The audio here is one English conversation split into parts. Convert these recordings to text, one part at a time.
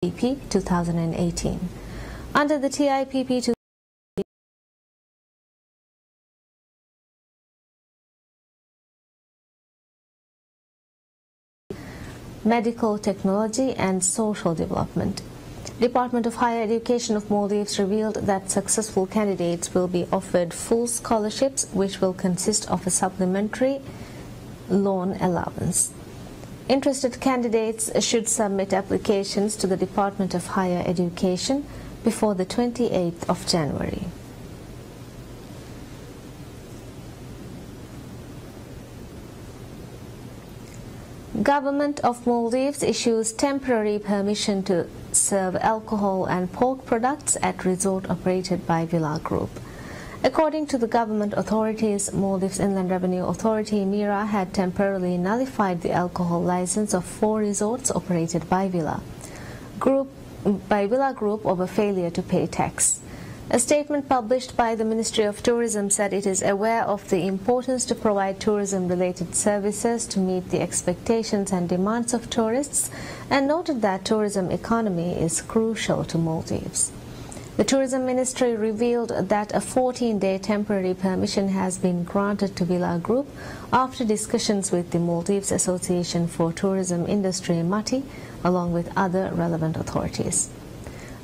TIPP 2018. Under the TIPP Medical Technology and Social Development. Department of Higher Education of Maldives revealed that successful candidates will be offered full scholarships, which will consist of a supplementary loan allowance. Interested candidates should submit applications to the Department of Higher Education before the 28th of January. Government of Maldives issues temporary permission to serve alcohol and pork products at resort operated by Villa Group. According to the government authorities, Maldives Inland Revenue Authority (MIRA) had temporarily nullified the alcohol license of 4 resorts operated by Villa Group over failure to pay tax. A statement published by the Ministry of Tourism said it is aware of the importance to provide tourism-related services to meet the expectations and demands of tourists, and noted that tourism economy is crucial to Maldives. The Tourism Ministry revealed that a 14-day temporary permission has been granted to Villa Group after discussions with the Maldives Association for Tourism Industry (MATI), along with other relevant authorities.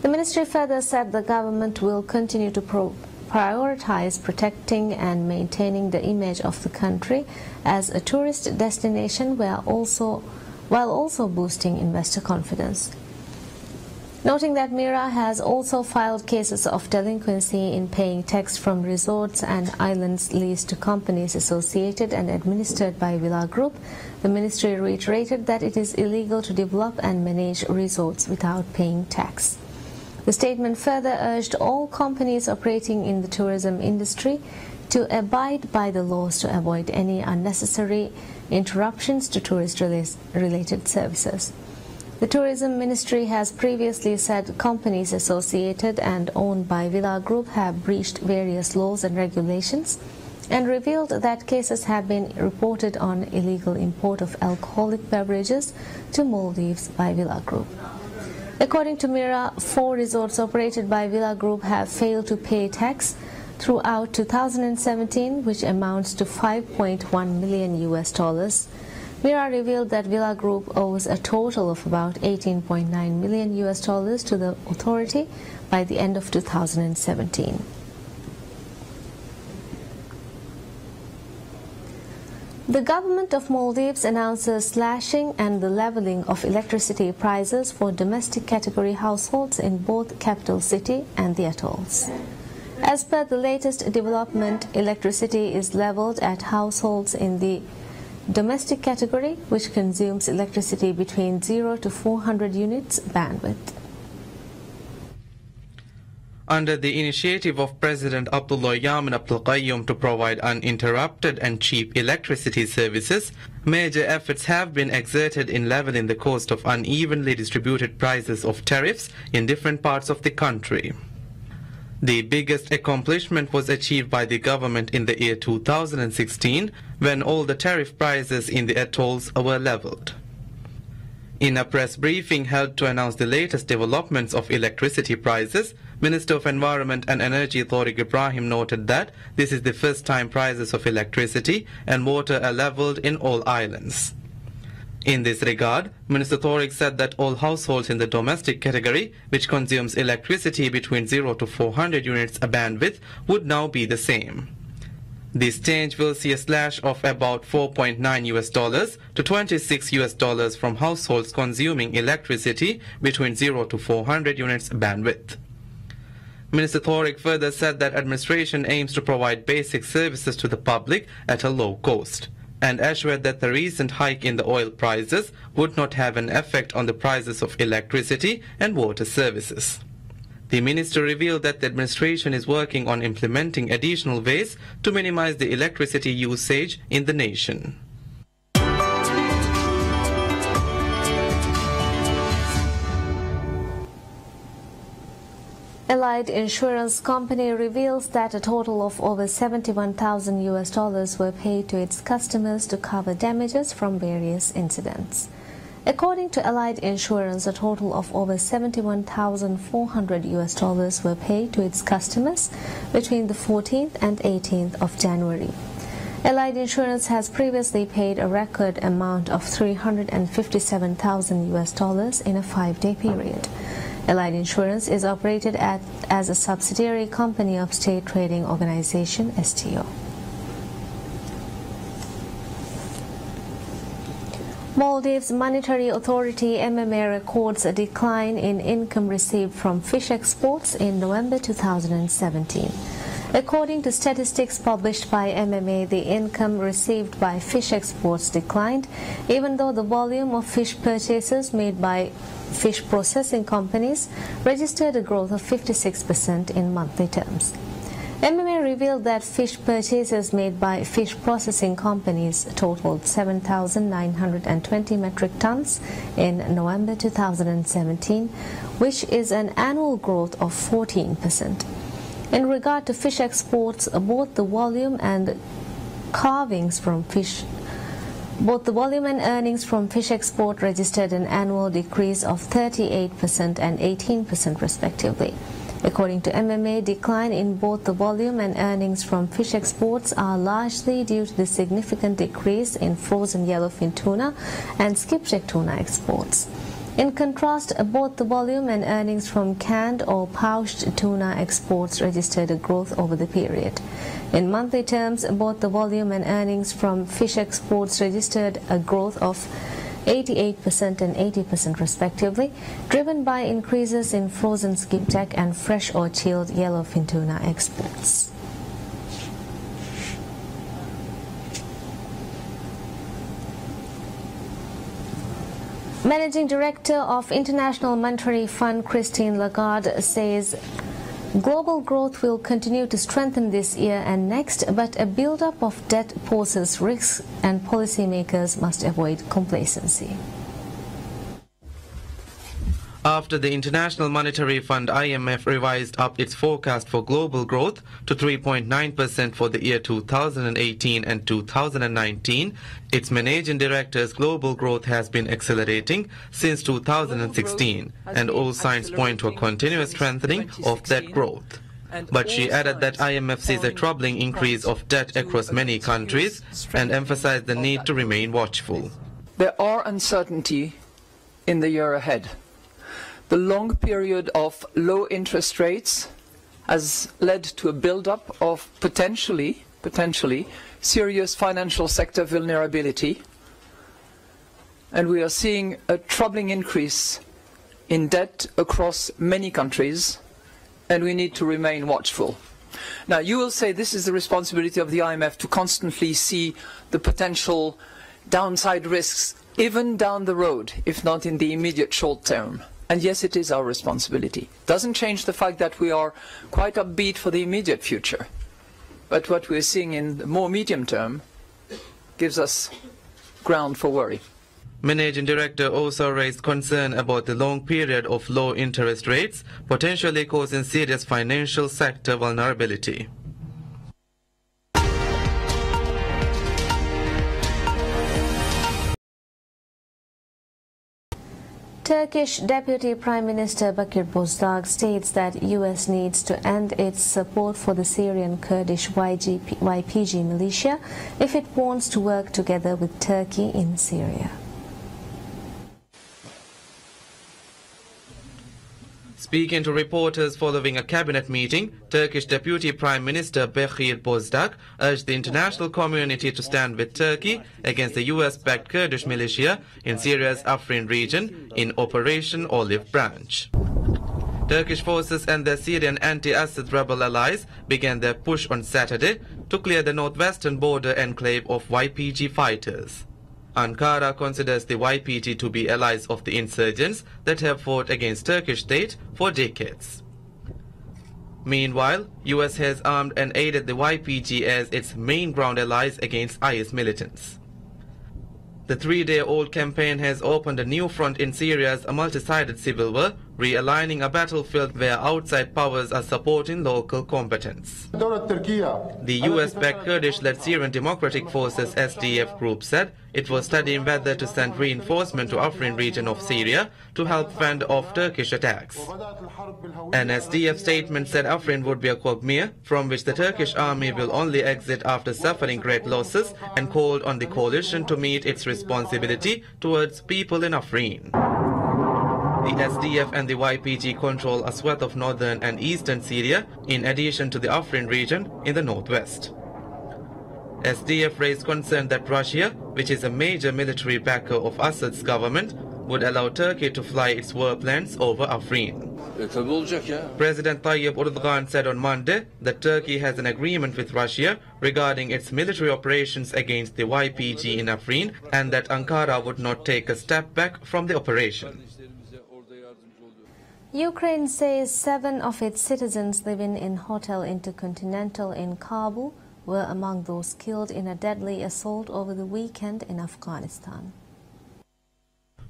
The ministry further said the government will continue to prioritize protecting and maintaining the image of the country as a tourist destination while also boosting investor confidence. Noting that MIRA has also filed cases of delinquency in paying tax from resorts and islands leased to companies associated and administered by Villa Group, the ministry reiterated that it is illegal to develop and manage resorts without paying tax. The statement further urged all companies operating in the tourism industry to abide by the laws to avoid any unnecessary interruptions to tourist-related services. The Tourism Ministry has previously said companies associated and owned by Villa Group have breached various laws and regulations, and revealed that cases have been reported on illegal import of alcoholic beverages to Maldives by Villa Group. According to MIRA, 4 resorts operated by Villa Group have failed to pay tax throughout 2017, which amounts to $5.1 million. MIRA revealed that Villa Group owes a total of about $18.9 million to the authority by the end of 2017. The government of Maldives announces slashing and the leveling of electricity prices for domestic category households in both capital city and the atolls. As per the latest development, electricity is leveled at households in the domestic category, which consumes electricity between 0 to 400 units bandwidth. Under the initiative of President Abdullah Yamin Abdul Qayyum to provide uninterrupted and cheap electricity services, major efforts have been exerted in leveling the cost of unevenly distributed prices of tariffs in different parts of the country. The biggest accomplishment was achieved by the government in the year 2016, when all the tariff prices in the atolls were leveled. In a press briefing held to announce the latest developments of electricity prices, Minister of Environment and Energy Tariq Ibrahim noted that this is the first time prices of electricity and water are leveled in all islands. In this regard, Minister Tariq said that all households in the domestic category, which consumes electricity between 0 to 400 units a bandwidth, would now be the same. This change will see a slash of about $4.9 to $26 from households consuming electricity between 0 to 400 units bandwidth. Minister Tariq further said that administration aims to provide basic services to the public at a low cost, and assured that the recent hike in the oil prices would not have an effect on the prices of electricity and water services. The minister revealed that the administration is working on implementing additional ways to minimize the electricity usage in the nation. Allied Insurance Company reveals that a total of over $71,000 were paid to its customers to cover damages from various incidents. According to Allied Insurance, a total of over $71,400 were paid to its customers between the 14th and 18th of January. Allied Insurance has previously paid a record amount of $357,000 in a 5-day period. Allied Insurance is operated as a subsidiary company of State Trading Organization (STO). Maldives Monetary Authority MMA records a decline in income received from fish exports in November 2017. According to statistics published by MMA, the income received by fish exports declined, even though the volume of fish purchases made by fish processing companies registered a growth of 56% in monthly terms. MMA revealed that fish purchases made by fish processing companies totaled 7,920 metric tons in November 2017, which is an annual growth of 14%. In regard to fish exports, both the volume and earnings from fish export registered an annual decrease of 38% and 18% respectively. According to MMA, decline in both the volume and earnings from fish exports are largely due to the significant decrease in frozen yellowfin tuna and skipjack tuna exports. In contrast, both the volume and earnings from canned or pouched tuna exports registered a growth over the period. In monthly terms, both the volume and earnings from fish exports registered a growth of 88% and 80% respectively, driven by increases in frozen skipjack and fresh or chilled yellowfin tuna exports. Managing Director of International Monetary Fund Christine Lagarde says global growth will continue to strengthen this year and next, but a build-up of debt poses risks and policymakers must avoid complacency. After the International Monetary Fund IMF revised up its forecast for global growth to 3.9% for the year 2018 and 2019, its managing director's global growth has been accelerating since 2016, and all signs point to a continuous strengthening of that growth. But she added that IMF sees a troubling increase of debt across many countries and emphasized the need to remain watchful. There are uncertainty in the year ahead. The long period of low interest rates has led to a build-up of potentially serious financial sector vulnerability, and we are seeing a troubling increase in debt across many countries, and we need to remain watchful. Now, you will say this is the responsibility of the IMF to constantly see the potential downside risks, even down the road, if not in the immediate short term. And yes, it is our responsibility. Doesn't change the fact that we are quite upbeat for the immediate future. But what we're seeing in the more medium term gives us ground for worry. Managing Director also raised concern about the long period of low interest rates, potentially causing serious financial sector vulnerability. Turkish Deputy Prime Minister Bakir Bozdağ states that US needs to end its support for the Syrian Kurdish YPG militia if it wants to work together with Turkey in Syria. Speaking to reporters following a cabinet meeting, Turkish Deputy Prime Minister Bakir Bozdağ urged the international community to stand with Turkey against the US-backed Kurdish militia in Syria's Afrin region in Operation Olive Branch. Turkish forces and their Syrian anti-Assad rebel allies began their push on Saturday to clear the northwestern border enclave of YPG fighters. Ankara considers the YPG to be allies of the insurgents that have fought against Turkish state for decades. Meanwhile, US has armed and aided the YPG as its main ground allies against IS militants. The 3-day-old campaign has opened a new front in Syria's multi-sided civil war, realigning a battlefield where outside powers are supporting local competence. The US-backed Kurdish-led Syrian Democratic Forces SDF group said it was studying whether to send reinforcement to Afrin region of Syria to help fend off Turkish attacks. An SDF statement said Afrin would be a quagmire from which the Turkish army will only exit after suffering great losses, and called on the coalition to meet its responsibility towards people in Afrin. The SDF and the YPG control a swath of northern and eastern Syria, in addition to the Afrin region in the northwest. SDF raised concern that Russia, which is a major military backer of Assad's government, would allow Turkey to fly its warplanes over Afrin. President Tayyip Erdogan said on Monday that Turkey has an agreement with Russia regarding its military operations against the YPG in Afrin, and that Ankara would not take a step back from the operation. Ukraine says 7 of its citizens living in Hotel Intercontinental in Kabul were among those killed in a deadly assault over the weekend in Afghanistan.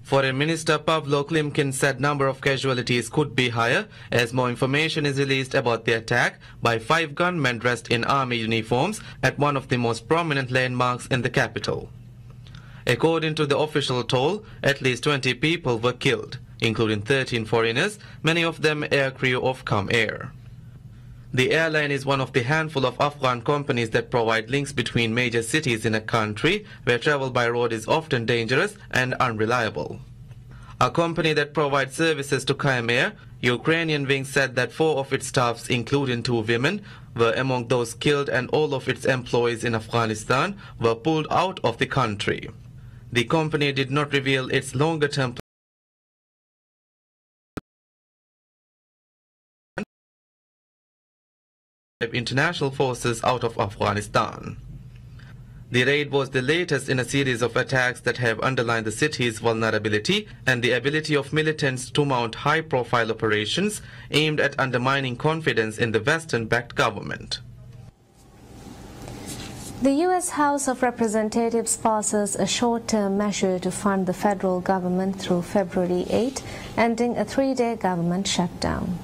Foreign Minister Pavlo Klimkin said number of casualties could be higher as more information is released about the attack by 5 gunmen dressed in army uniforms at one of the most prominent landmarks in the capital. According to the official toll, at least 20 people were killed, including 13 foreigners, many of them aircrew of Com Air. The airline is one of the handful of Afghan companies that provide links between major cities in a country where travel by road is often dangerous and unreliable. A company that provides services to Com Air, Ukrainian wing said that 4 of its staffs, including 2 women, were among those killed, and all of its employees in Afghanistan were pulled out of the country. The company did not reveal its longer-term international forces out of Afghanistan. The raid was the latest in a series of attacks that have underlined the city's vulnerability and the ability of militants to mount high-profile operations aimed at undermining confidence in the Western-backed government. The U.S. House of Representatives passes a short-term measure to fund the federal government through February 8, ending a 3-day government shutdown.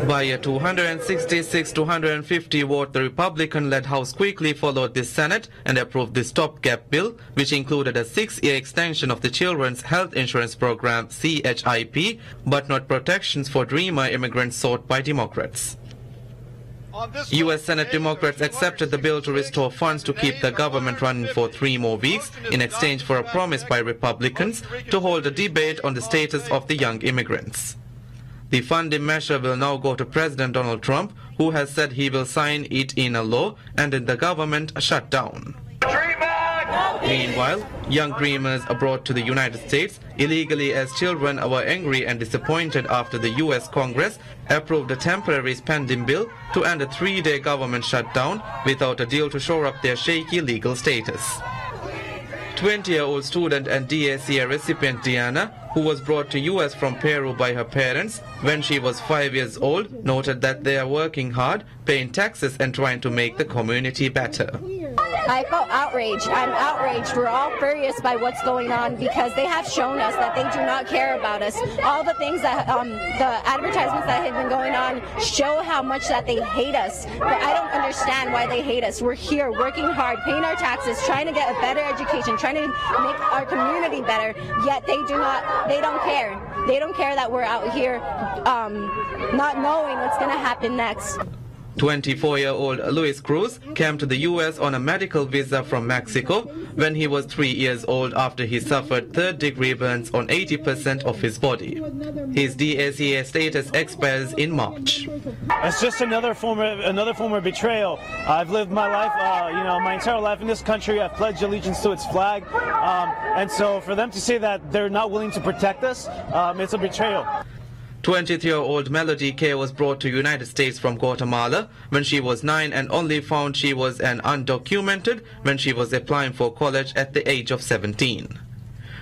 By a 266-250 vote, the Republican-led House quickly followed the Senate and approved the stopgap bill, which included a 6-year extension of the Children's Health Insurance Program, CHIP, but not protections for Dreamer immigrants sought by Democrats. U.S. Senate Democrats accepted the bill to restore funds to keep the government running for 3 more weeks in exchange for a promise by Republicans to hold a debate on the status of the young immigrants. The funding measure will now go to President Donald Trump, who has said he will sign it in a law and in the government shutdown. Meanwhile, young dreamers are brought to the United States illegally as children were angry and disappointed after the U.S. Congress approved a temporary spending bill to end a 3-day government shutdown without a deal to shore up their shaky legal status. 20-year-old student and DACA recipient Diana, who was brought to U.S. from Peru by her parents when she was 5 years old, noted that they are working hard, paying taxes and trying to make the community better. I felt outraged. I'm outraged. We're all furious by what's going on because they have shown us that they do not care about us. All the things that, the advertisements that have been going on show how much that they hate us. But I don't understand why they hate us. We're here working hard, paying our taxes, trying to get a better education, trying to make our community better, yet they don't care. They don't care that we're out here not knowing what's going to happen next. 24-year-old Luis Cruz came to the U.S. on a medical visa from Mexico when he was 3 years old after he suffered third-degree burns on 80% of his body. His DACA status expires in March. It's just another form of betrayal. I've lived my life, my entire life in this country. I've pledged allegiance to its flag, and so for them to say that they're not willing to protect us, it's a betrayal. 23-year-old Melody K was brought to United States from Guatemala when she was 9 and only found she was an undocumented when she was applying for college at the age of 17.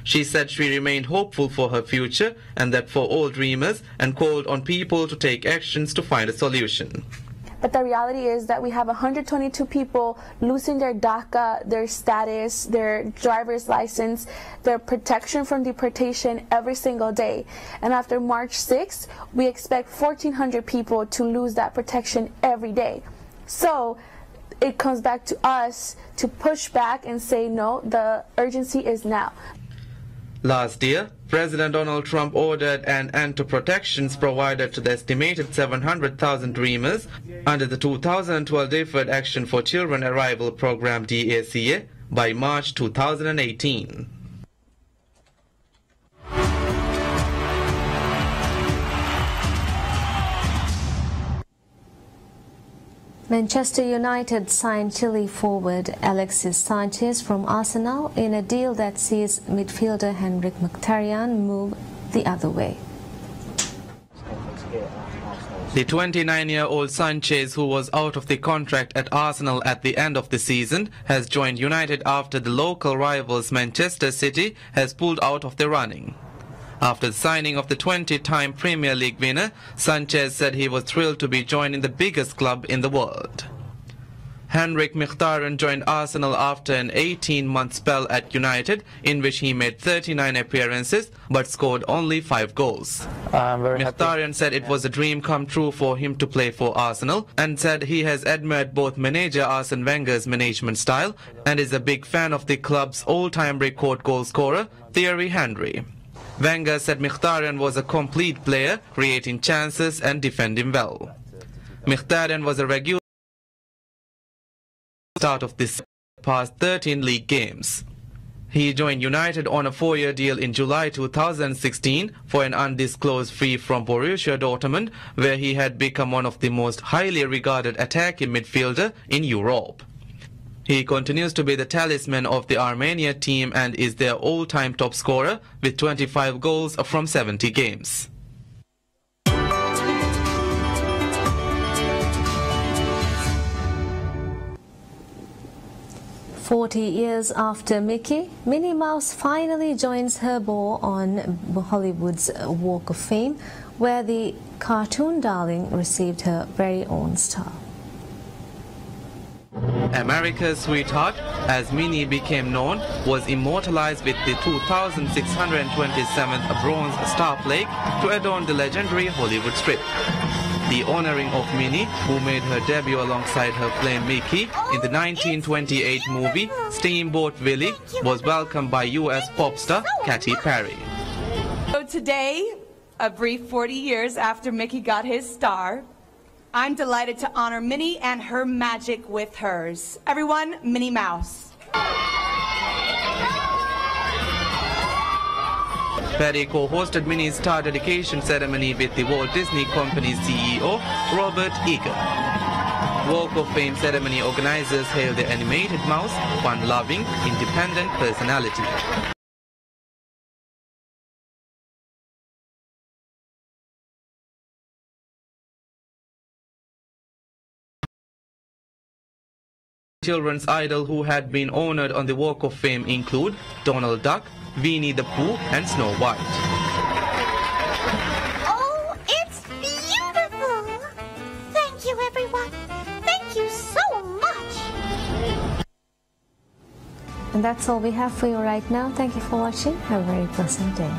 She said she remained hopeful for her future and that for all dreamers, and called on people to take actions to find a solution. But the reality is that we have 122 people losing their DACA, their status, their driver's license, their protection from deportation every single day. And after March 6th, we expect 1,400 people to lose that protection every day. So it comes back to us to push back and say, no, the urgency is now. Last year, President Donald Trump ordered an end to protections provided to the estimated 700,000 Dreamers under the 2012 Deferred Action for Children Arrival Program DACA by March 2018. Manchester United signed Chile forward Alexis Sanchez from Arsenal in a deal that sees midfielder Henrik Mkhitaryan move the other way. The 29-year-old Sanchez, who was out of the contract at Arsenal at the end of the season, has joined United after the local rivals Manchester City has pulled out of the running. After the signing of the 20-time Premier League winner, Sanchez said he was thrilled to be joining the biggest club in the world. Henrik Mkhitaryan joined Arsenal after an 18-month spell at United, in which he made 39 appearances but scored only 5 goals. Mkhitaryan said it was a dream come true for him to play for Arsenal, and said he has admired both manager Arsene Wenger's management style and is a big fan of the club's all-time record goal scorer, Thierry Henry. Wenger said Mkhitaryan was a complete player, creating chances and defending well. Mkhitaryan was a regular start of this past 13 league games. He joined United on a 4-year deal in July 2016 for an undisclosed fee from Borussia Dortmund, where he had become one of the most highly regarded attacking midfielder in Europe. He continues to be the talisman of the Armenia team and is their all-time top scorer with 25 goals from 70 games. "40 years after Mickey, Minnie Mouse finally joins her beau on Hollywood's Walk of Fame, where the cartoon darling received her very own star. America's sweetheart, as Minnie became known, was immortalized with the 2,627th bronze star plaque to adorn the legendary Hollywood strip. The honoring of Minnie, who made her debut alongside her flame Mickey in the 1928 movie Steamboat Willie, was welcomed by U.S. pop star Katy Perry. So today, a brief 40 years after Mickey got his star, I'm delighted to honor Minnie and her magic with hers. Everyone, Minnie Mouse. Perry co-hosted Minnie's star dedication ceremony with the Walt Disney Company's CEO, Robert Iger. Walk of Fame ceremony organizers hail the animated mouse, fun-loving, independent personality. Children's idol who had been honored on the Walk of Fame include Donald Duck, Winnie the Pooh, and Snow White. Oh, it's beautiful! Thank you, everyone. Thank you so much. And that's all we have for you right now. Thank you for watching. Have a very pleasant day.